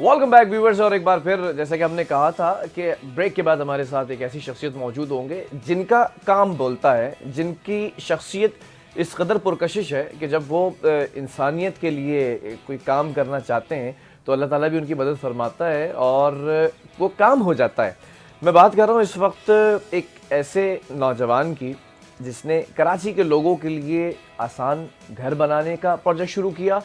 Welcome back viewers. और एक बार फिर जैसा कि हमने कहा था कि ब्रेक के बाद हमारे साथ एक ऐसी शख्सियत मौजूद होंगे जिनका काम बोलता है, जिनकी शख्सियत इस कदर पुरकशिश है कि जब वो इंसानियत के लिए कोई काम करना चाहते हैं तो अल्लाह ताला भी उनकी मदद फरमाता है और वो काम हो जाता है। मैं बात कर रहा हूँ इस वक्त एक ऐसे नौजवान की जिसने कराची के लोगों के लिए आसान घर बनाने का प्रोजेक्ट शुरू किया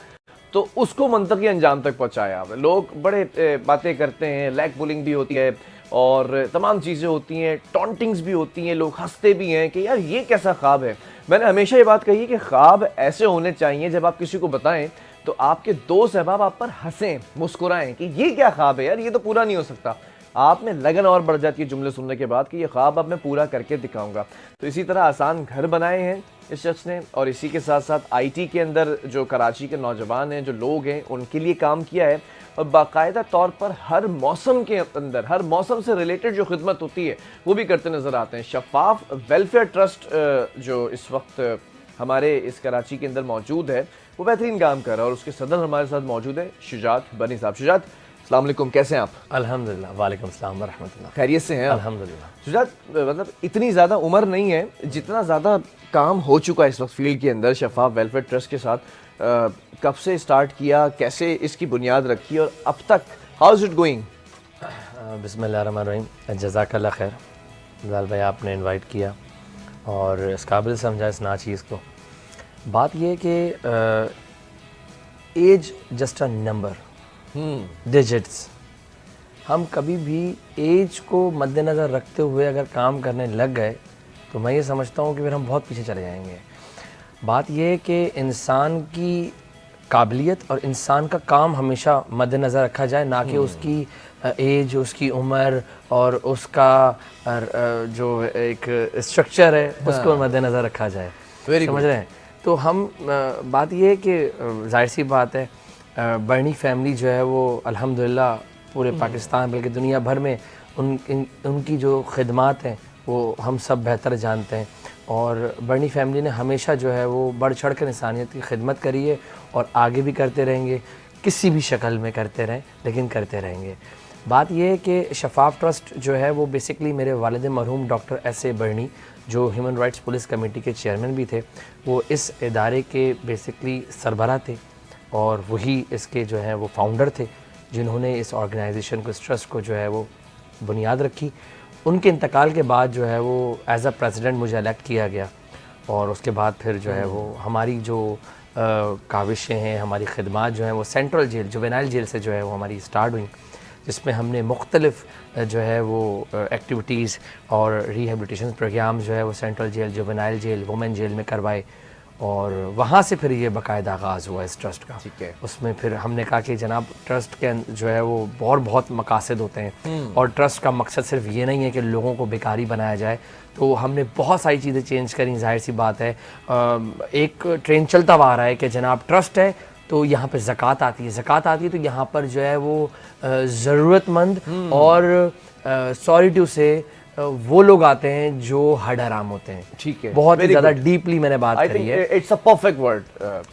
तो उसको मंतकी अंजाम तक पहुंचाया। लोग बड़े बातें करते हैं, लैग पुलिंग भी होती है और तमाम चीज़ें होती हैं, टॉन्टिंग्स भी होती हैं, लोग हंसते भी हैं कि यार ये कैसा ख्वाब है। मैंने हमेशा ये बात कही है कि ख्वाब ऐसे होने चाहिए जब आप किसी को बताएं तो आपके दोस्त अहबाब आप पर हंसें, मुस्कुराएं कि ये क्या ख्वाब है यार, ये तो पूरा नहीं हो सकता। आप में लगन और बढ़ जाती है जुमले सुनने के बाद कि ये ख्वाब अब मैं पूरा करके दिखाऊंगा। तो इसी तरह आसान घर बनाए हैं इस शख्स ने और इसी के साथ साथ आईटी के अंदर जो कराची के नौजवान हैं, जो लोग हैं, उनके लिए काम किया है और बाकायदा तौर पर हर मौसम के अंदर, हर मौसम से रिलेटेड जो खिदमत होती है वो भी करते नज़र आते हैं। शफाफ वेलफेयर ट्रस्ट जो इस वक्त हमारे इस कराची के अंदर मौजूद है वो बेहतरीन काम कर रहा है और उसके सदर हमारे साथ मौजूद है शुजात बनी साहब। शुजात, अस्सलाम वालेकुम, कैसे हैं आप? अल्हम्दुलिल्लाह, वालेकुम सलाम व रहमतुल्लाह। खैरियत से हैं? अल्हम्दुलिल्लाह। शुजात, मतलब इतनी ज़्यादा उम्र नहीं है जितना ज़्यादा काम हो चुका है इस वक्त फील्ड के अंदर शफाफ वेलफेयर ट्रस्ट के साथ। कब से स्टार्ट किया, कैसे इसकी बुनियाद रखी और अब तक हाउ इज़ इट गोइंग? बिस्मिल्लाहिर्रहमानिर्रहीम, जज़ाकल्लाह खैर। बिलाल भाई, आपने इनवाइट किया और इस काबिल समझा इस ना चीज़ को। बात ये कि age just a number, digits. हम कभी भी एज को मद्देनज़र रखते हुए अगर काम करने लग गए तो मैं ये समझता हूँ कि फिर हम बहुत पीछे चले जाएंगे। बात यह है कि इंसान की काबिलियत और इंसान का काम हमेशा मद्देनज़र रखा जाए, ना कि उसकी एज, उसकी उम्र और उसका जो एक स्ट्रक्चर है उसको मद्देनज़र रखा जाए। समझ रहे हैं? तो हम बात यह है कि जाहिर सी बात है, बर्नी फैमिली जो है वो अल्हम्दुलिल्लाह पूरे पाकिस्तान बल्कि दुनिया भर में उनकी जो खिदमात हैं वो हम सब बेहतर जानते हैं और बर्नी फैमिली ने हमेशा जो है वो बढ़ चढ़ कर इंसानियत की खिदमत करी है और आगे भी करते रहेंगे, किसी भी शक्ल में करते रहें लेकिन करते रहेंगे। बात यह है कि शफाफ ट्रस्ट जो है वो बेसिकली मेरे वालिद मरहूम डॉक्टर एस.ए. बर्नी जो ह्यूमन राइट्स पुलिस कमेटी के चेयरमैन भी थे, वो इस इदारे के बेसिकली सरबराह थे और वही इसके जो है वो फाउंडर थे जिन्होंने इस ऑर्गेनाइजेशन को, इस ट्रस्ट को जो है वो बुनियाद रखी। उनके इंतकाल के बाद जो है वो एज अ प्रेसिडेंट मुझे इलेक्ट किया गया और उसके बाद फिर जो है वो हमारी जो काविशें हैं, हमारी खिदमात जो हैं वो सेंट्रल जेल, जुवेनाइल जेल से जो है वो हमारी स्टार्ट हुई, जिसमें हमने मुख्तलिफ जो है वो एक्टिविटीज़ और रिहेबिलिटेशन प्रोग्राम जो है वो central jail, juvenile jail, women jail में करवाए और वहाँ से फिर ये बाकायदा आगाज़ हुआ इस ट्रस्ट का। ठीक है। उसमें फिर हमने कहा कि जनाब ट्रस्ट के जो है वो बहुत मकासद होते हैं और ट्रस्ट का मकसद सिर्फ ये नहीं है कि लोगों को बेकारी बनाया जाए। तो हमने बहुत सारी चीज़ें चेंज करी। जाहिर सी बात है, एक ट्रेंड चलता हुआ आ रहा है कि जनाब ट्रस्ट है तो यहाँ पर ज़कात आती है, ज़कात आती है तो यहाँ पर जो है वो ज़रूरतमंद और सॉरी टू से वो लोग आते हैं जो हड हराम होते हैं। ठीक है, बहुत ज़्यादा डीपली मैंने बात करी है। इट्स अ परफेक्ट वर्ड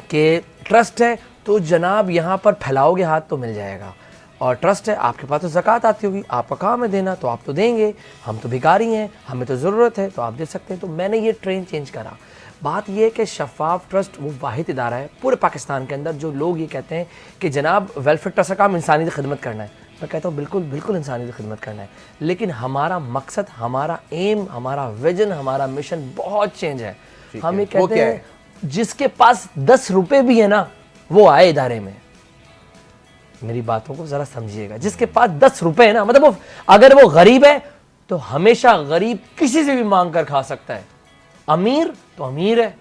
कि ट्रस्ट है तो जनाब यहाँ पर फैलाओगे हाथ तो मिल जाएगा और ट्रस्ट है, आपके पास तो ज़कात आती होगी, आपका काम है देना तो आप तो देंगे, हम तो भिखारी हैं, हमें तो ज़रूरत है तो आप दे सकते हैं। तो मैंने ये ट्रेंड चेंज करा। बात यह है कि शफाफ ट्रस्ट वो वाहिद इदारा है पूरे पाकिस्तान के अंदर जो लोग ये कहते हैं कि जनाब वेलफेयर ट्रस्ट का काम इंसानी की खिदमत करना है। मैं कहता हूँ बिल्कुल बिल्कुल इंसानी की खिदमत करना है, लेकिन हमारा मकसद, हमारा एम, हमारा विजन, हमारा मिशन बहुत चेंज है। हम ये कहते हैं जिसके पास 10 रुपये भी है ना वो आए इदारे में। मेरी बातों को ज़रा समझिएगा, जिसके पास 10 रुपये है ना, मतलब अगर वो गरीब है तो हमेशा गरीब किसी से भी मांग कर खा सकता है, अमीर तो अमीर है,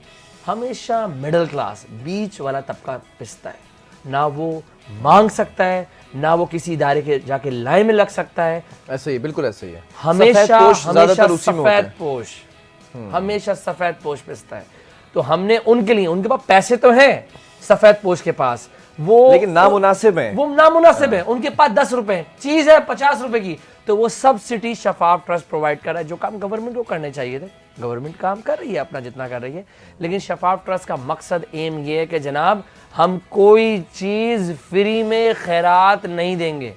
हमेशा मिडिल क्लास, बीच वाला तबका पिसता है। ना वो मांग सकता है, ना वो किसी इदारे के जाके लाइन में लग सकता है। ऐसे ही, बिल्कुल ऐसे ही है। हमेशा सफेद पोश, हमेशा सफेद पोश पिसता है। तो हमने उनके लिए, उनके पास पैसे तो हैं सफेद पोश के पास, वो लेकिन नामुनासिब है, वो नामुनासिब है। उनके पास 10 रुपए चीज है 50 रुपए की, तो वो सब्सिडी शफाफ ट्रस्ट प्रोवाइड कर रहा है, जो काम गवर्नमेंट को करने चाहिए थे गवर्नमेंट काम कर रही है अपना जितना कर रही है, लेकिन शफाफ ट्रस्ट का मकसद एम ये है कि जनाब हम कोई चीज़ फ्री में खैरात नहीं देंगे।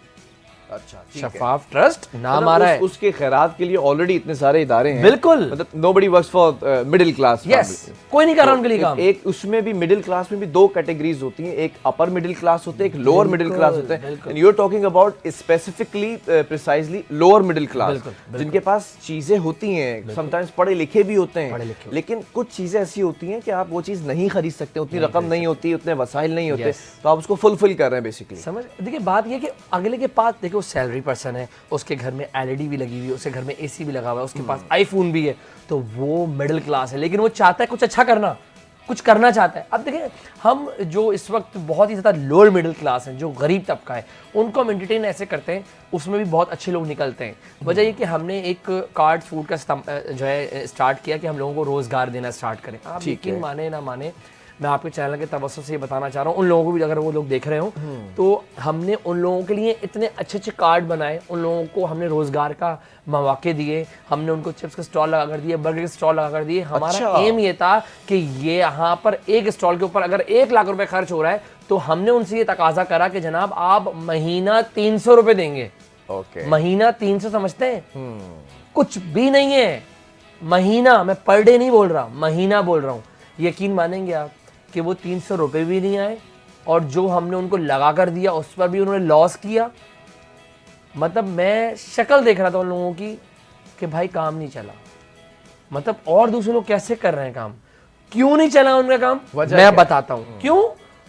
अच्छा, शफाफ ट्रस्ट नाम मतलब आ रहा है, उसके खैरात के लिए ऑलरेडी इतने सारे इदारे हैं। बिल्कुल, मतलब nobody works for middle class. Yes, कोई नहीं कर रहा उनके लिए काम। एक उसमें भी मिडिल क्लास में भी दो कैटेगरीज होती हैं, एक अपर मिडिल क्लास होते हैं, एक लोअर मिडिल क्लास होते हैं। And you are talking about specifically precisely lower middle class, जिनके पास चीजें होती हैं, समटाइम्स पढ़े लिखे भी होते हैं, लेकिन कुछ चीजें ऐसी होती हैं कि आप वो चीज नहीं खरीद सकते, उतनी रकम नहीं होती, उतने वसाइल नहीं होते, तो आप उसको फुलफिल कर रहे हैं बेसिकली। समझ, देखिए बात ये कि अगले के पास देखो सैलरी पर्सन है, उसके घर में एलईडी भी लगी हुई है, उसके घर में एसी भी लगा हुआ है, उसके पास आईफोन भी है, तो वो मिडिल क्लास है, लेकिन वो चाहता है कुछ अच्छा करना, कुछ करना चाहता है। अब देखिए हम जो इस वक्त बहुत ही ज़्यादा लोअर मिडिल क्लास हैं, जो गरीब तबका है, उनको हम एंटरटेन ऐसे करते हैं, उसमें भी बहुत अच्छे लोग निकलते हैं। वजह ये कि हमने एक कार्ड फूड का जो है स्टार्ट किया कि हम लोगों को रोज़गार देना स्टार्ट करें। आप यकीन माने ना माने, मैं आपके चैनल के तवज्जो से ये बताना चाह रहा हूँ, उन लोगों को भी अगर वो लोग देख रहे हो, तो हमने उन लोगों के लिए इतने अच्छे अच्छे कार्ड बनाए, उन लोगों को हमने रोज़गार का मौके दिए, हमने उनको चिप्स के स्टॉल लगा कर दिए, बर्गर के स्टॉल लगा कर दिए। हमारा एम ये था कि ये यहाँ पर एक स्टॉल के ऊपर अगर 1 लाख रुपए खर्च हो रहा है, तो हमने उनसे ये तकाजा करा कि जनाब आप महीना 300 रुपये देंगे। महीना 300 समझते हैं? कुछ भी नहीं है, महीना, मैं पर डे नहीं बोल रहा, महीना बोल रहा हूँ। यकीन मानेंगे आप कि वो 300 रुपये भी नहीं आए, और जो हमने उनको लगा कर दिया उस पर भी उन्होंने लॉस किया। मतलब मैं शक्ल देख रहा था उन लोगों की कि भाई काम नहीं चला। मतलब और दूसरे लोग कैसे कर रहे हैं काम, क्यों नहीं चला उनका काम, मैं बताता हूँ क्यों।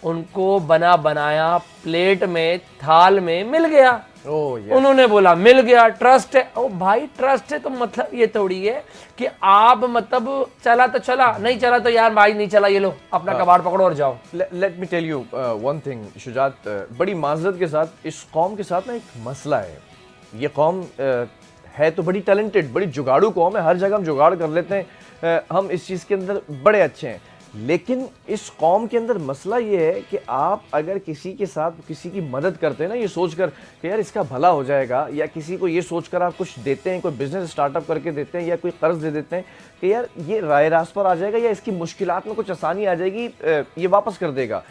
उनको बना बनाया प्लेट में, थाल में मिल गया। उन्होंने बोला मिल गया, ट्रस्ट है। ओ भाई ट्रस्ट है तो मतलब ये थोड़ी है कि आप मतलब चला तो चला, नहीं चला तो यार भाई नहीं चला, ये लो अपना कबाड़ पकड़ो और जाओ। Let me tell you one thing Shujaat, बड़ी माजरत के साथ इस कौम के साथ ना एक मसला है। ये कौम है तो बड़ी टैलेंटेड, बड़ी जुगाड़ू कौम है, हर जगह हम जुगाड़ कर लेते हैं, हम इस चीज़ के अंदर बड़े अच्छे हैं। लेकिन इस कौम के अंदर मसला ये है कि आप अगर किसी के साथ किसी की मदद करते हैं ना, ये सोचकर कि यार इसका भला हो जाएगा, या किसी को ये सोचकर आप कुछ देते हैं, कोई बिजनेस स्टार्टअप करके देते हैं, या कोई कर्ज दे देते हैं कि यार ये राय रास्त पर आ जाएगा, या इसकी मुश्किलात में कुछ आसानी आ जाएगी, ये वापस कर देगा,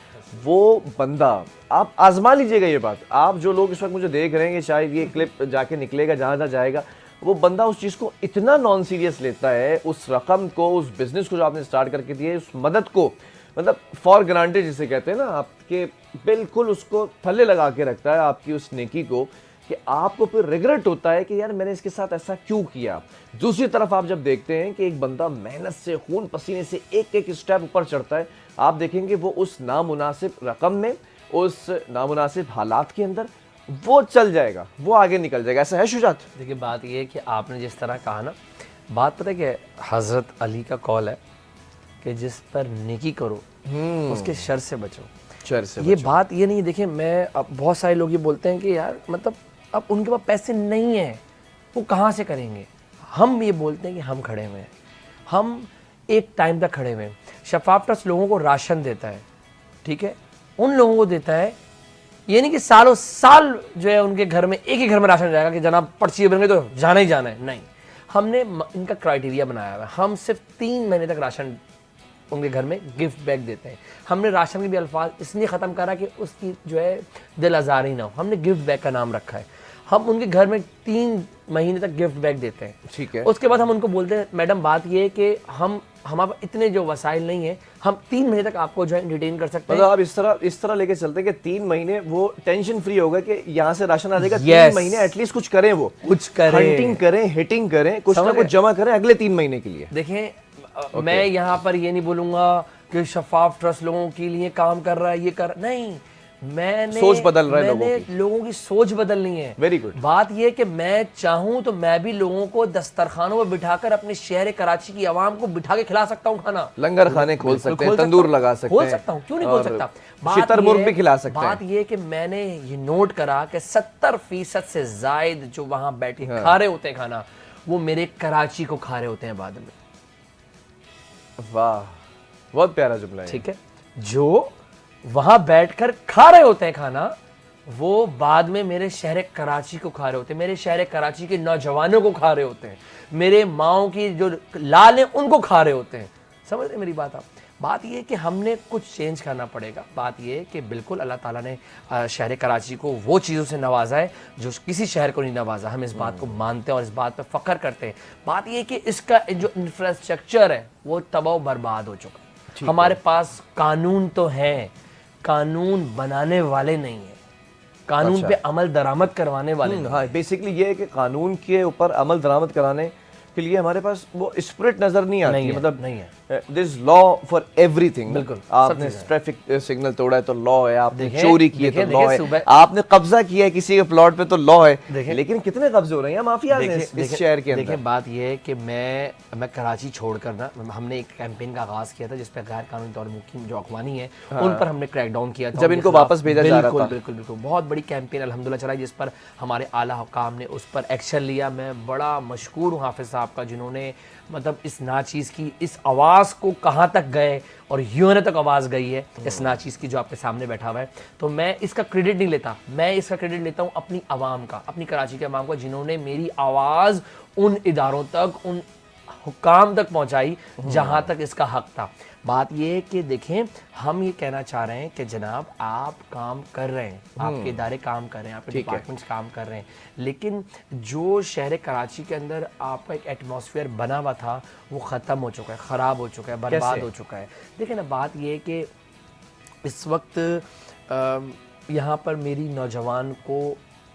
वो बंदा, आप आजमा लीजिएगा ये बात। आप जो लोग इस वक्त मुझे देख रहे हैं कि शायद ये क्लिप जाके निकलेगा जहाँ जहाँ जाएगा, वो बंदा उस चीज़ को इतना नॉन सीरियस लेता है, उस रकम को, उस बिजनेस को जो आपने स्टार्ट करके दिया है, उस मदद को, मतलब फॉर ग्रांटेड जिसे कहते हैं ना, आपके बिल्कुल उसको थल्ले लगा के रखता है, आपकी उस नेकी को, कि आपको फिर रिग्रेट होता है कि यार मैंने इसके साथ ऐसा क्यों किया। दूसरी तरफ आप जब देखते हैं कि एक बंदा मेहनत से, खून पसीने से एक एक स्टेप ऊपर चढ़ता है, आप देखेंगे वो उस नामुनासिब रकम में, उस नामुनासिब हालात के अंदर वो चल जाएगा, वो आगे निकल जाएगा। ऐसा है शुजात? देखिए बात ये है कि आपने जिस तरह कहा ना, बात पता है कि हज़रत अली का कौल है कि जिस पर नेकी करो उसके शर से बचो। शर से ये बात ये नहीं, देखिए मैं, अब बहुत सारे लोग ये बोलते हैं कि यार मतलब अब उनके पास पैसे नहीं हैं, वो कहाँ से करेंगे। हम ये बोलते हैं कि हम खड़े हुए हैं, हम एक टाइम तक खड़े हुए हैं। शफाफ ट्रस्ट लोगों को राशन देता है, ठीक है, उन लोगों को देता है, ये नहीं कि सालों साल जो है उनके घर में एक ही घर में राशन जाएगा कि जनाब पर्ची बन गई तो जाना ही जाना है। नहीं, हमने इनका क्राइटेरिया बनाया हुआ है। हम सिर्फ 3 महीने तक राशन उनके घर में गिफ्ट बैग देते हैं। हमने राशन के भी अल्फाज इसलिए ख़त्म करा कि उसकी जो है दिल आज़ारी ना हो, हमने गिफ्ट बैग का नाम रखा है। हम उनके घर में 3 महीने तक गिफ्ट बैग देते हैं, ठीक है। उसके बाद हम उनको बोलते हैं मैडम बात ये है कि हमारे इतने जो वसाइल नहीं है, हम 3 महीने तक आपको जो है डिटेन कर सकते हैं। मतलब आप इस तरह लेके चलते हैं कि 3 महीने वो टेंशन फ्री होगा कि यहाँ से राशन आ जाएगा। 3 महीने एटलीस्ट कुछ करें, वो कुछ करें, हंटिंग करें, हिटिंग करें, कुछ ना कुछ जमा करें अगले 3 महीने के लिए। देखें मैं यहाँ पर ये नहीं बोलूंगा कि शफाफ ट्रस्ट लोगों के लिए काम कर रहा है, ये कर, नहीं, मैंने सोच बदल रहा है, लोगों की सोच बदलनी है। Very good. बात यह कि मैं चाहूं तो मैं भी लोगों को दस्तरखानों में बिठाकर अपने शहर कराची की आवाम को बिठा के खिला सकता हूं खाना। लंगर खाने खोल सकते हैं, तंदूर लगा सकते हैं, खोल सकता हूं, क्यों नहीं खोल सकता। शितर मुर्ग भी खिला सकते हैं। बात यह कि मैंने ये नोट करा कि 70% से जायद जो वहां बैठे खा रहे होते हैं खाना, वो मेरे कराची को खा रहे होते हैं बाद में। वाह, बहुत प्यारा जुमला है। ठीक है, जो वहां बैठकर खा रहे होते हैं खाना, वो बाद में मेरे शहर कराची को खा रहे होते हैं, मेरे शहर कराची के नौजवानों को खा रहे होते हैं, मेरे माओ की जो लाल हैं उनको खा रहे होते हैं। समझ रहे मेरी बात आप? बात ये है कि हमने कुछ चेंज करना पड़ेगा। बात ये है कि बिल्कुल अल्लाह ताला ने शहर कराची को वो चीज़ों से नवाजा है जो किसी शहर को नहीं नवाजा। हम इस बात को मानते हैं और इस बात पर फ़ख्र करते हैं। बात ये है कि इसका जो इंफ्रास्ट्रक्चर है वो तबाह बर्बाद हो चुका है। हमारे पास कानून तो हैं, कानून बनाने वाले नहीं है, कानून पे अमल दरामद करवाने वाले नहीं। हाँ, बेसिकली ये है कि कानून के ऊपर अमल दरामद कराने के लिए हमारे पास वो स्पिरिट नजर नहीं आती है। मतलब नहीं है, दिस लॉ फॉर एवरीथिंग। बिल्कुल, आपने ट्रैफिक सिग्नल तोड़ा है तो लॉ है, आपने चोरी की है तो लॉ है, आपने कब्जा किया है किसी के प्लॉट पे तो लॉ है। लेकिन कितने कब्जे हो रहे हैं माफियाज इस शहर के अंदर। देखिए बात ये है कि मैं कराची छोड़कर ना, हमने एक कैंपेन का आगाज किया था जिसपे गैर कानूनी तौर मुकीम जो अखवानी है उन पर हमने क्रैकडाउन किया था, जब इनको वापस भेजा जा रहा था। बिल्कुल बिल्कुल, बहुत बड़ी कैंपेन अल्हम्दुलिल्लाह चलाई जिस पर हमारे आला हुकाम ने उस पर एक्शन लिया। मैं बड़ा मशकूर हूँ हाफिज साहब का, जिन्होंने मतलब इस नाचीज़ की इस आवाज़ को कहाँ तक गए और यूं तक आवाज़ गई है इस नाचीज़ की जो आपके सामने बैठा हुआ है। तो मैं इसका क्रेडिट नहीं लेता, मैं इसका क्रेडिट लेता हूँ अपनी आवाम का, अपनी कराची के आवाम का, जिन्होंने मेरी आवाज़ उन इदारों तक, उन हुकाम तक पहुँचाई जहाँ तक इसका हक था। बात ये है कि देखें, हम ये कहना चाह रहे हैं कि जनाब आप काम कर रहे हैं, आपके इदारे काम कर रहे हैं, आपके डिपार्टमेंट्स काम कर रहे हैं, लेकिन जो शहर कराची के अंदर आपका एक एटमॉस्फेयर बना हुआ था वो ख़त्म हो चुका है, ख़राब हो चुका है, बर्बाद हो चुका है। देखिए ना, बात ये है कि इस वक्त यहाँ पर मेरी नौजवान को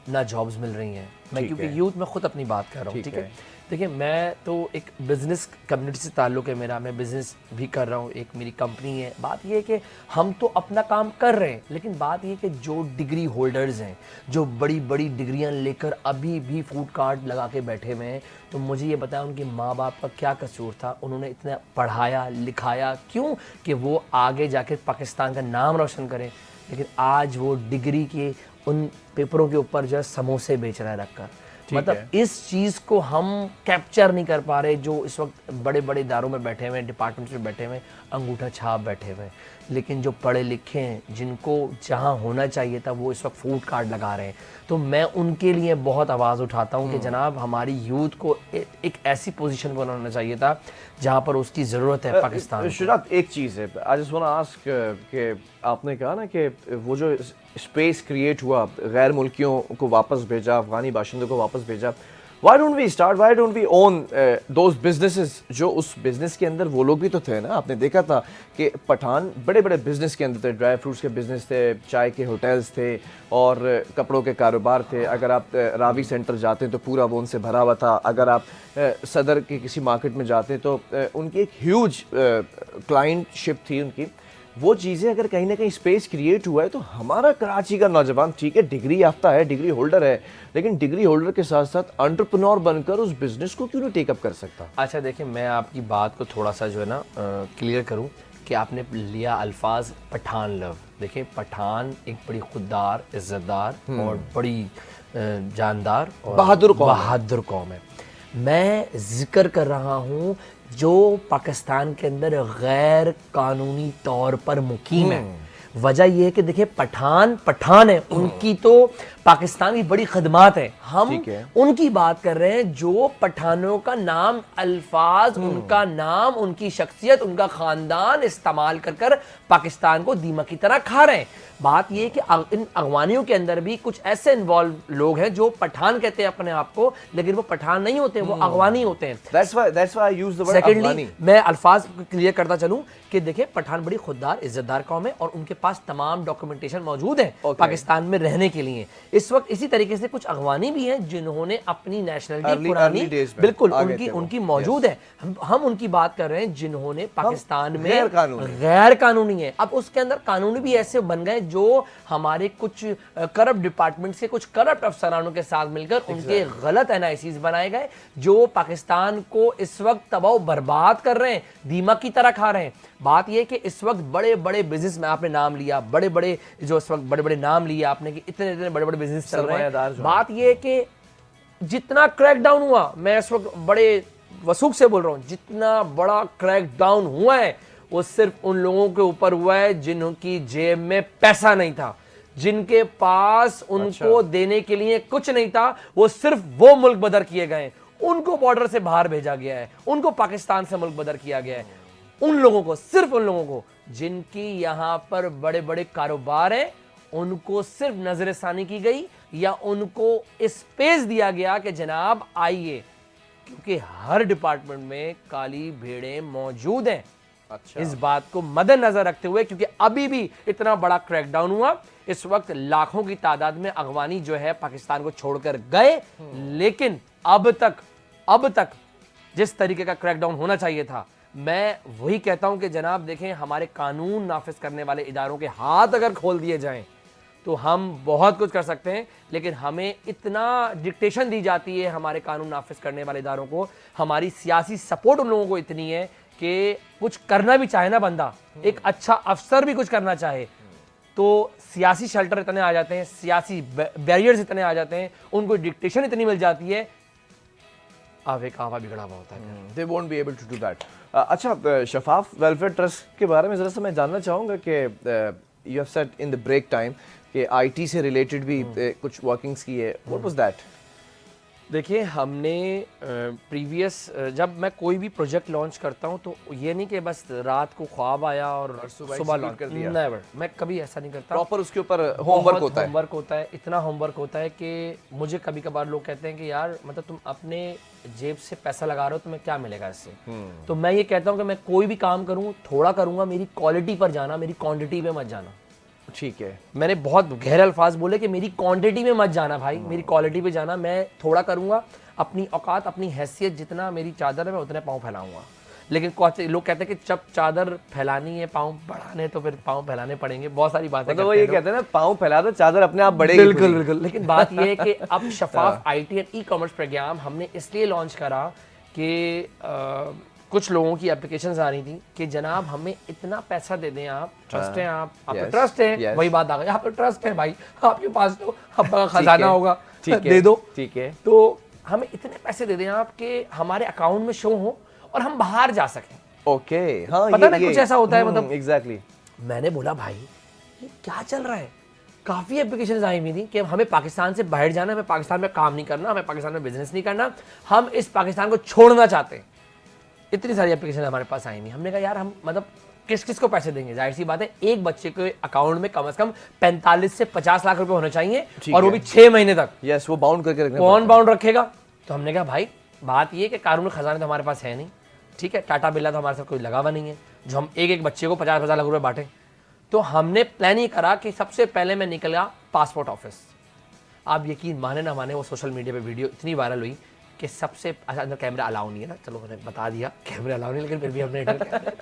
ना जॉब्स मिल रही हैं, मैं क्योंकि यूथ में ख़ुद अपनी बात कर रहा हूँ, ठीक है। देखिए मैं तो एक बिज़नेस कम्युनिटी से ताल्लुक़ है मेरा, मैं बिज़नेस भी कर रहा हूँ, एक मेरी कंपनी है। बात ये है कि हम तो अपना काम कर रहे हैं, लेकिन बात ये है कि जो डिग्री होल्डर्स हैं, जो बड़ी बड़ी डिग्रियां लेकर अभी भी फूड कार्ट लगा के बैठे हुए हैं, तो मुझे ये बताया उनके माँ बाप का क्या कसूर था, उन्होंने इतना पढ़ाया लिखाया क्यों कि वो आगे जाकर पाकिस्तान का नाम रोशन करें, लेकिन आज वो डिग्री के उन पेपरों के ऊपर जो है समोसे बेच रहा है रखकर। मतलब इस चीज़ को हम कैप्चर नहीं कर पा रहे, जो इस वक्त बड़े बड़े इदारों में बैठे हुए हैं, डिपार्टमेंट्स में बैठे हुए हैं, अंगूठा छाप बैठे हुए हैं, लेकिन जो पढ़े लिखे हैं, जिनको जहां होना चाहिए था वो इस वक्त फूड कार्ड लगा रहे हैं। तो मैं उनके लिए बहुत आवाज़ उठाता हूं कि जनाब हमारी यूथ को एक ऐसी पोजीशन पर बनाना चाहिए था जहां पर उसकी ज़रूरत है पाकिस्तान। शुजात, एक चीज़ है, I just want to ask कि आपने कहा ना कि वो जो स्पेस क्रिएट हुआ, गैर मुल्कियों को वापस भेजा, अफगानी बाशिंदों को वापस भेजा, why don't we own those businesses? जो उस बिजनेस के अंदर वो लोग भी तो थे ना। आपने देखा था कि पठान बड़े बड़े बिजनेस के अंदर थे, ड्राई फ्रूट्स के बिजनेस थे, चाय के होटल्स थे और कपड़ों के कारोबार थे। अगर आप रावी सेंटर जाते हैं तो पूरा वो उनसे भरा हुआ था। अगर आप सदर के किसी मार्केट में जाते हैं तो उनकी एक ह्यूज क्लाइंटशिप थी उनकी। वो चीज़ें अगर कहीं ना कहीं स्पेस क्रिएट हुआ है तो हमारा कराची का नौजवान ठीक है, डिग्री याफ्ता है, डिग्री होल्डर है, लेकिन डिग्री होल्डर के साथ साथ एंटरप्रेन्योर बनकर उस बिजनेस को क्यों नहीं टेकअप कर सकता? अच्छा देखिए, मैं आपकी बात को थोड़ा सा जो है ना क्लियर करूं कि आपने लिया अल्फाज पठान लव। देखिए पठान एक बड़ी खुददार, इज्जतदार और बड़ी जानदार और बहादुर कौम है। मैं जिक्र कर रहा हूँ जो पाकिस्तान के अंदर गैर कानूनी तौर पर मुकीम है। वजह यह है कि देखिए पठान है, उनकी तो पाकिस्तान की बड़ी खदमात है। हम उनकी बात कर रहे हैं जो पठानों का नाम, अल्फाज, उनका नाम, उनकी शख्सियत, उनका खानदान इस्तेमाल कर कर पाकिस्तान को दीमक की तरह खा रहे हैं। बात यह कि इन अगवानियों के अंदर भी कुछ ऐसे इन्वॉल्व लोग हैं जो पठान कहते हैं अपने आप को, लेकिन वो पठान नहीं होते, वो अगवानी होते हैं। That's why I use the word secondly मैं अल्फाज क्लियर करता चलूं कि देखिए पठान बड़ी खुददार, इज्जतदार कौम है और उनके पास तमाम डॉक्यूमेंटेशन मौजूद है पाकिस्तान में रहने के लिए। इस वक्त इसी तरीके से कुछ अगवानी भी हैं जिन्होंने अपनी नेशनलिटी पुरानी बिल्कुल उनकी मौजूद है। हम उनकी बात कर रहे हैं जिन्होंने पाकिस्तान में गैर कानूनी है। अब उसके अंदर कानूनी भी ऐसे बन गए जो हमारे कुछ करप्ट डिपार्टमेंट से कुछ करप्ट अफसरानों के साथ मिलकर उनके गलत एनआईसीज बनाए गए जो पाकिस्तान को इस वक्त तबाह बर्बाद कर रहे हैं, दीमक की तरह खा रहे हैं। बात यह कि इस वक्त बड़े बड़े बिजनेस में आपने नाम लिया, बड़े बड़े जो इस वक्त बड़े बड़े नाम लिए आपने कि इतने बड़े बड़े बिजनेस चल रहे हैं। बात यह है कि जितना क्रैकडाउन हुआ, मैं इस वक्त बड़े वसूख से बोल रहा हूं, जितना बड़ा क्रैकडाउन हुआ है वो सिर्फ उन लोगों के ऊपर हुआ है जिनकी जेब में पैसा नहीं था, जिनके पास उनको देने के लिए कुछ नहीं था, वो सिर्फ वो मुल्क बदर किए गए, उनको बॉर्डर से बाहर भेजा गया है, उनको पाकिस्तान से मुल्क बदर किया गया है। उन लोगों को, सिर्फ उन लोगों को जिनकी यहां पर बड़े बड़े कारोबार हैं, उनको सिर्फ नजरसानी की गई या उनको स्पेस दिया गया कि जनाब आइए, क्योंकि हर डिपार्टमेंट में काली भेड़ें मौजूद हैं। अच्छा। इस बात को मद्देनजर रखते हुए, क्योंकि अभी भी इतना बड़ा क्रैकडाउन हुआ, इस वक्त लाखों की तादाद में अगवानी जो है पाकिस्तान को छोड़कर गए, लेकिन अब तक जिस तरीके का क्रैकडाउन होना चाहिए था, मैं वही कहता हूं कि जनाब देखें, हमारे कानून नाफिज करने वाले इदारों के हाथ अगर खोल दिए जाएं तो हम बहुत कुछ कर सकते हैं, लेकिन हमें इतना डिक्टेशन दी जाती है हमारे कानून नाफिज करने वाले इदारों को, हमारी सियासी सपोर्ट उन लोगों को इतनी है कि कुछ करना भी चाहे ना बंदा, एक अच्छा अफसर भी कुछ करना चाहे तो सियासी शेल्टर इतने आ जाते हैं, सियासी बैरियर्स इतने आ जाते हैं, उनको डिक्टेशन इतनी मिल जाती है, आवे का आवा बिगड़ा हुआ होता है। They won't be able to do that. अच्छा, शफाफ वेलफेयर ट्रस्ट के बारे में ज़रा सा मैं जानना चाहूँगा कि you have said in the break time कि आईटी से रिलेटेड भी कुछ वर्किंग्स की है। What was that? देखिए, हमने प्रीवियस जब मैं कोई भी प्रोजेक्ट लॉन्च करता हूं तो ये नहीं कि बस रात को ख्वाब आया और सुबह लॉन्च कर दिया, नेवर, मैं कभी ऐसा नहीं करता। प्रॉपर उसके ऊपर होमवर्क होता है, इतना होमवर्क होता है कि मुझे कभी कभार लोग कहते हैं कि यार मतलब तुम अपने जेब से पैसा लगा रहे हो, तुम्हें क्या मिलेगा इससे? तो मैं ये कहता हूँ कि मैं कोई भी काम करूँ, थोड़ा करूँगा, मेरी क्वालिटी पर जाना, मेरी क्वांटिटी पे मत जाना। ठीक है, मैंने बहुत गहरे अल्फाज बोले कि मेरी क्वांटिटी में मत जाना भाई, मेरी क्वालिटी पे जाना। मैं थोड़ा करूंगा, अपनी औकात, अपनी हैसियत, जितना मेरी चादर है मैं उतने पाँव फैलाऊंगा। लेकिन लोग कहते हैं कि जब चादर फैलानी है, पाँव बढ़ाने, तो फिर पाँव फैलाने पड़ेंगे, बहुत सारी बातें। मतलब वो ये कहते हैं ना, पाँव फैला दो चादर अपने आप बढ़ेगी। बिल्कुल बिल्कुल। लेकिन बात ये है कि अब शफाफ IT and e commerce programme हमने इसलिए लॉन्च करा कि कुछ लोगों की एप्लीकेशंस आ रही थी कि जनाब हमें इतना पैसा दे दें, आप ट्रस्ट है, आप पे ट्रस्ट है, वही बात आ गई, आप पे ट्रस्ट है भाई, आपके पास तो आपका खजाना होगा, दे दो। ठीक है, तो हमें इतने पैसे दे दें आप कि हमारे अकाउंट में शो हो और हम बाहर जा सकें। ओके, हाँ, पता नहीं कुछ ऐसा होता है, मतलब एग्जैक्टली। मैंने बोला भाई ये क्या चल रहा है? काफ़ी एप्लीकेशंस आई हुई थी कि हमें पाकिस्तान से बाहर जाना, हमें पाकिस्तान में काम नहीं करना, हमें पाकिस्तान में बिजनेस नहीं करना, हम इस पाकिस्तान को छोड़ना चाहते हैं। इतनी सारी एप्लीकेशन हमारे पास आई हुई। हमने कहा यार हम मतलब किस किस को पैसे देंगे? जाहिर सी बात है, एक बच्चे के अकाउंट में कम से कम 45 से 50 लाख रुपए होने चाहिए, और वो भी 6 महीने तक। यस, वो बाउंड करके रखना। कौन बाउंड रखेगा? तो हमने कहा भाई बात ये कि कानूनी खजाने तो हमारे पास है नहीं, ठीक है, टाटा बिरला तो हमारे साथ कोई लगा हुआ नहीं है जो हम एक बच्चे को 50-50 लाख रुपए बांटें। तो हमने प्लान ये करा कि सबसे पहले मैं निकला पासपोर्ट ऑफिस। आप यकीन माने ना माने, वो सोशल मीडिया पे वीडियो इतनी वायरल हुई कि सबसे अंदर कैमरा अलाउ नहीं है ना, चलो मैंने बता दिया कैमरा अलाउ नहीं, लेकिन फिर भी हमने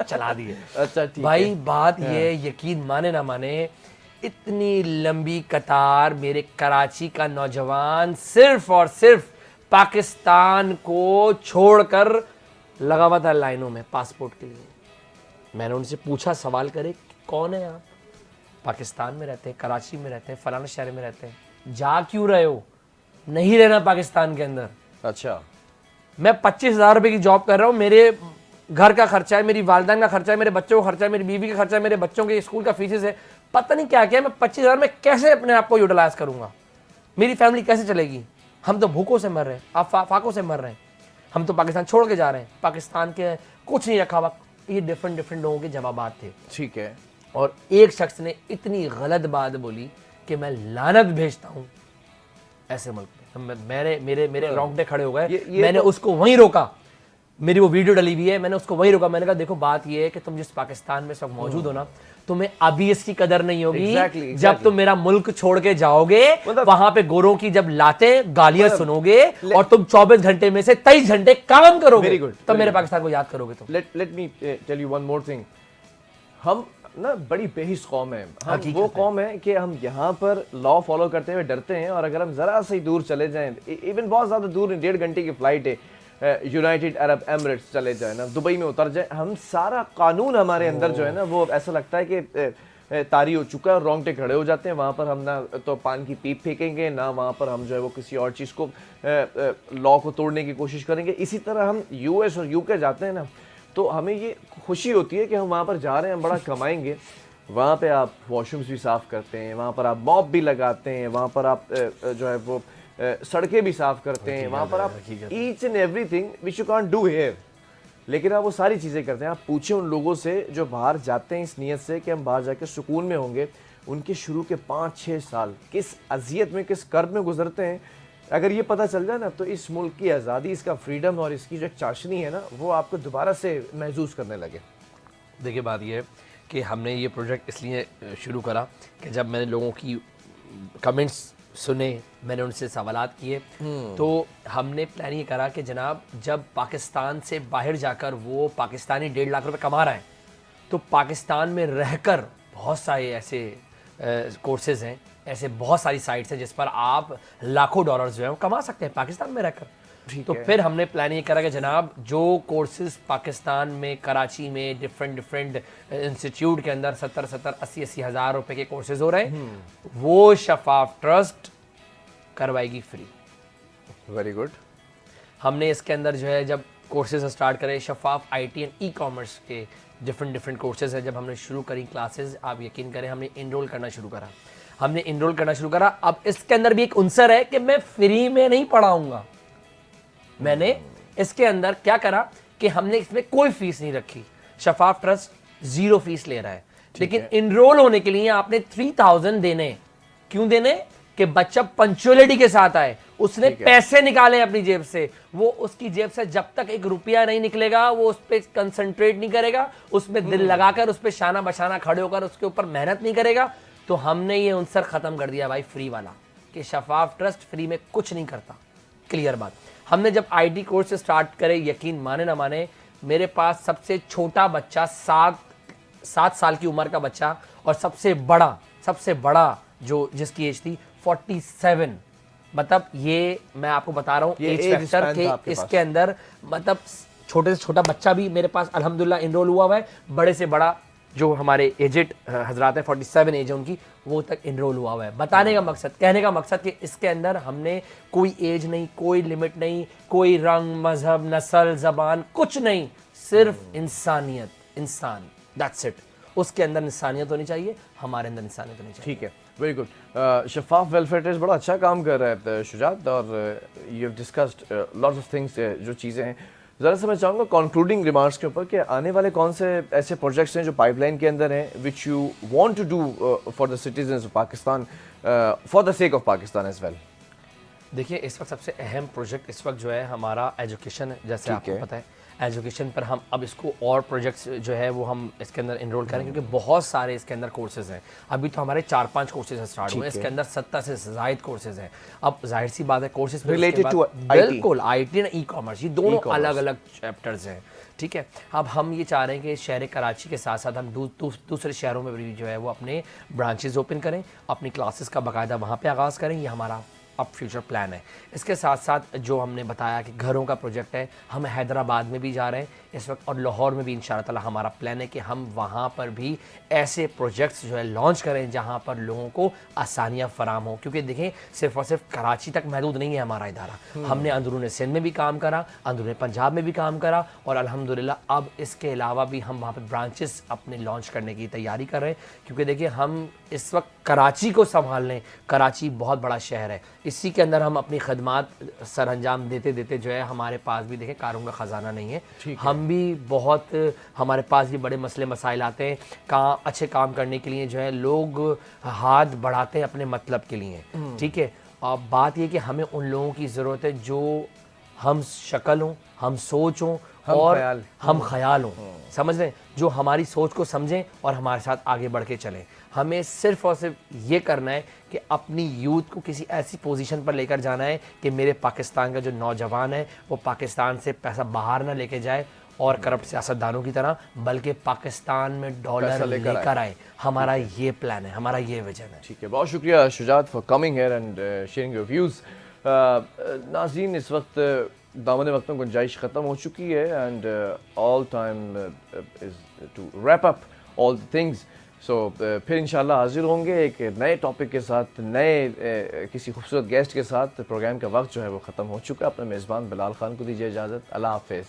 चला दिए। अच्छा, ठीक भाई है। बात ये, यकीन माने ना माने, इतनी लंबी कतार, मेरे कराची का नौजवान सिर्फ और सिर्फ पाकिस्तान को छोड़कर लगा हुआ था लाइनों में पासपोर्ट के लिए। मैंने उनसे पूछा, सवाल करे कौन है आप? पाकिस्तान में रहते हैं, कराची में रहते हैं, फलाना शहर में रहते हैं। जा क्यों रहे हो? नहीं रहना पाकिस्तान के अंदर। अच्छा, मैं 25,000 रुपए की जॉब कर रहा हूँ, मेरे घर का खर्चा है, मेरी वालदान का खर्चा है, मेरे बच्चों का खर्चा है, मेरी बीवी का खर्चा है, मेरे बच्चों के स्कूल का फीसेस है, पता नहीं क्या क्या है। मैं 25,000 में कैसे अपने आप को यूटिलाइज करूंगा? मेरी फैमिली कैसे चलेगी? हम तो भूखों से मर रहे हैं, आप फाकों से मर रहे हैं, हम तो पाकिस्तान छोड़ के जा रहे हैं, पाकिस्तान के कुछ नहीं रखा हुआ। ये डिफरेंट लोगों के जवाबात थे। ठीक है। और एक शख्स ने इतनी गलत बात बोली कि मैं लानत भेजता हूँ ऐसे मुल्क में। मेरे रोंगटे खड़े हो गए। मैंने उसको वहीं रोका, मेरी वो वीडियो डली हुई है, मैंने उसको वहीं रोका। मैंने कहा देखो बात ये है कि तुम जिस पाकिस्तान में सब मौजूद हो ना, तुम्हें अभी इसकी कदर नहीं होगी। Exactly. जब तुम मेरा मुल्क छोड़ के जाओगे, वहां पे गोरों की जब लातें गालियां सुनोगे और तुम 24 घंटे में से 23 घंटे काम करोगे, तब मेरे पाकिस्तान को याद करोगे तुम। Let me tell you one more thing. हम ना बड़ी बेहिस कौम है, हम वो कौम है कि हम यहाँ पर लॉ फॉलो करते हुए डरते हैं, और अगर हम जरा से दूर चले जाएं, इवन बहुत ज्यादा दूर, 1.5 घंटे की फ्लाइट है, यूनाइटेड अरब एमिरेट्स चले जाए ना, दुबई में उतर जाए, हम सारा कानून हमारे अंदर जो है ना, वो ऐसा लगता है कि तारी हो चुका है और रोंगटे खड़े हो जाते हैं। वहाँ पर हम ना तो पान की पीप फेंकेंगे, ना वहाँ पर हम जो है वो किसी और चीज़ को लॉ को तोड़ने की कोशिश करेंगे। इसी तरह हम यूएस और यूके जाते हैं ना, तो हमें ये खुशी होती है कि हम वहाँ पर जा रहे हैं, हम बड़ा कमाएंगे, वहाँ पे आप वॉशरूम्स भी साफ़ करते हैं, वहाँ पर आप मॉप भी लगाते हैं, वहाँ पर आप जो है वो सड़कें भी साफ़ करते हैं, वहाँ पर आप each and everything which you can't do here, लेकिन आप वो सारी चीज़ें करते हैं। आप पूछें उन लोगों से जो बाहर जाते हैं इस नीयत से कि हम बाहर जाकर सुकून में होंगे, उनके शुरू के 5-6 साल किस अजियत में, किस कर्ब में गुजरते हैं। अगर ये पता चल जाए ना, तो इस मुल्क की आज़ादी, इसका फ्रीडम और इसकी जो एक चाशनी है ना, वो आपको दोबारा से महसूस करने लगे। देखिए बात ये है कि हमने ये प्रोजेक्ट इसलिए शुरू करा कि जब मैंने लोगों की कमेंट्स सुने, मैंने उनसे सवालात किए, तो हमने प्लान ये करा कि जनाब जब पाकिस्तान से बाहर जाकर वो पाकिस्तानी 1.5 लाख रुपए कमा रहा है, तो पाकिस्तान में रहकर बहुत सारे ऐसे कोर्सेज हैं, ऐसे बहुत सारी साइट्स हैं जिस पर आप लाखों डॉलर्स जो है वो कमा सकते हैं पाकिस्तान में रहकर। तो फिर हमने प्लान ये करा कि जनाब जो कोर्सेज पाकिस्तान में, कराची में डिफरेंट इंस्टीट्यूट के अंदर 70-80 हज़ार रुपए के कोर्सेज हो रहे हैं, वो शफाफ ट्रस्ट करवाएगी फ्री। Very good. हमने इसके अंदर जो है जब कोर्सेज स्टार्ट करे, शफाफ IT एंड ई-कॉमर्स के डिफरेंट कोर्सेज हैं, जब हमने शुरू करी क्लासेस, आप यकीन करें हमने इनरोल करना शुरू करा। अब इसके अंदर भी एक उनसर है कि मैं फ्री में नहीं पढ़ाऊंगा। मैंने इसके अंदर क्या करा कि हमने इसमें कोई फीस नहीं रखी। शफाफ ट्रस्ट 0 फीस ले रहा है, लेकिन इनरोल होने के लिए आपने 3000 देने। क्यों देने? कि बच्चा पंक्चुअलिटी के साथ आए, उसने पैसे निकाले अपनी जेब से, वो उसकी जेब से जब तक 1 रुपया नहीं निकलेगा वो उस पर कंसंट्रेट नहीं करेगा, उसमें दिल लगाकर, उस पर शाना बशाना खड़े होकर उसके ऊपर मेहनत नहीं करेगा। तो हमने ये उनसर खत्म कर दिया भाई फ्री वाला, कि शफाफ ट्रस्ट फ्री में कुछ नहीं करता। क्लियर बात। हमने जब IT कोर्स स्टार्ट करे, यकीन माने ना माने, मेरे पास सबसे छोटा बच्चा 7 साल की उम्र का बच्चा, और सबसे बड़ा जो जिसकी एज थी 47। मतलब ये मैं आपको बता रहा हूँ एज फैक्टर के इसके अंदर, मतलब छोटे से छोटा बच्चा भी मेरे पास अल्हम्दुलिल्लाह इनरोल हुआ हुआ है, बड़े से बड़ा जो हमारे एजेड हजरात हैं, 47 एज है उनकी, वो तक इनरोल हुआ हुआ है। बताने का मकसद, कहने का मकसद कि इसके अंदर हमने कोई एज नहीं, कोई लिमिट नहीं, कोई रंग, मजहब, नस्ल, जबान, कुछ नहीं, सिर्फ इंसानियत, इंसान, दैट्स इट। उसके अंदर इंसानियत होनी चाहिए, हमारे अंदर इंसानियत होनी चाहिए। ठीक है, वेरी गुड। शफाफ वेलफेयर ट्रस्ट बड़ा अच्छा काम कर रहा है शुजात, और you have discussed lots of things, जो चीज़ें हैं। ज़रा सा मैं चाहूँगा कंक्लूडिंग रिमार्क्स के ऊपर कि आने वाले कौन से ऐसे प्रोजेक्ट्स हैं जो पाइपलाइन के अंदर हैं, which you want to do for the citizens of Pakistan, for the sake of Pakistan as well. देखिए इस वक्त सबसे अहम प्रोजेक्ट इस वक्त जो है हमारा एजुकेशन है। जैसे आपको पता है एजुकेशन पर हम अब इसको और प्रोजेक्ट्स जो है वो हम इसके अंदर इनरोल करें, क्योंकि बहुत सारे इसके अंदर कोर्सेज हैं। अभी तो हमारे 4-5 कोर्सेज स्टार्ट हुए, इसके अंदर 70 से ज़ायद कोर्सेज हैं। अब जाहिर सी बात है कोर्सेज रिलेटेड टू बिल्कुल IT एंड ई-कॉमर्स, ये दोनों अलग अलग चैप्टर्स हैं। ठीक है, अब हम ये चाह रहे हैं कि शहर कराची के साथ साथ हम दूसरे शहरों में भी जो है वो अपने ब्रांचेज ओपन करें, अपनी क्लासेस का बाकायदा वहाँ पे आगाज़ करें। ये हमारा अब फ्यूचर प्लान है। इसके साथ साथ जो हमने बताया कि घरों का प्रोजेक्ट है, हम हैदराबाद में भी जा रहे हैं इस वक्त, और लाहौर में भी इंशाअल्लाह ताला हमारा प्लान है कि हम वहाँ पर भी ऐसे प्रोजेक्ट्स जो है लॉन्च करें जहाँ पर लोगों को आसानियाँ फराम हो। क्योंकि देखें सिर्फ और सिर्फ कराची तक महदूद नहीं है हमारा इदारा, हमने अंदरून सिंध में भी काम करा, अंदरून पंजाब में भी काम करा, और अल्हम्दुलिल्लाह अब इसके अलावा भी हम वहाँ पर ब्रांचेस अपने लॉन्च करने की तैयारी कर रहे हैं। क्योंकि देखिए हम इस वक्त कराची को संभाल लें, कराची बहुत बड़ा शहर है, इसी के अंदर हम अपनी खदमात सर अंजाम देते देते जो है हमारे पास भी देखें कारों का ख़जाना नहीं है, हम भी बहुत, हमारे पास भी बड़े मसले मसाइल आते हैं। अच्छे काम करने के लिए जो है लोग हाथ बढ़ाते हैं अपने मतलब के लिए। ठीक है, अब बात ये कि हमें उन लोगों की ज़रूरत है जो हम शक्ल हों, हम सोच हों, और हम ख्याल हों, समझ रहे हैं, जो हमारी सोच को समझें और हमारे साथ आगे बढ़ के चलें। हमें सिर्फ़ और सिर्फ ये करना है कि अपनी यूथ को किसी ऐसी पोजीशन पर लेकर जाना है कि मेरे पाकिस्तान का जो नौजवान है वो पाकिस्तान से पैसा बाहर ना लेके जाए और करप्ट सियासतदानों की तरह, बल्कि पाकिस्तान में डॉलर लेकर आए। हमारा ये प्लान है, हमारा ये विजन है। ठीक है, बहुत शुक्रिया Shujaat for coming here and sharing your views. नाज़रीन, इस वक्त दामन वक्त में गुंजाइश ख़त्म हो चुकी है, and all time is to wrap up all things. So फिर इंशाल्लाह हाजिर होंगे एक नए टॉपिक के साथ, नए किसी खूबसूरत गेस्ट के साथ। प्रोग्राम का वक्त जो है वो ख़त्म हो चुका है। अपने मेज़बान बिलाल खान को दीजिए इजाज़त। अल्लाह हाफ़िज़।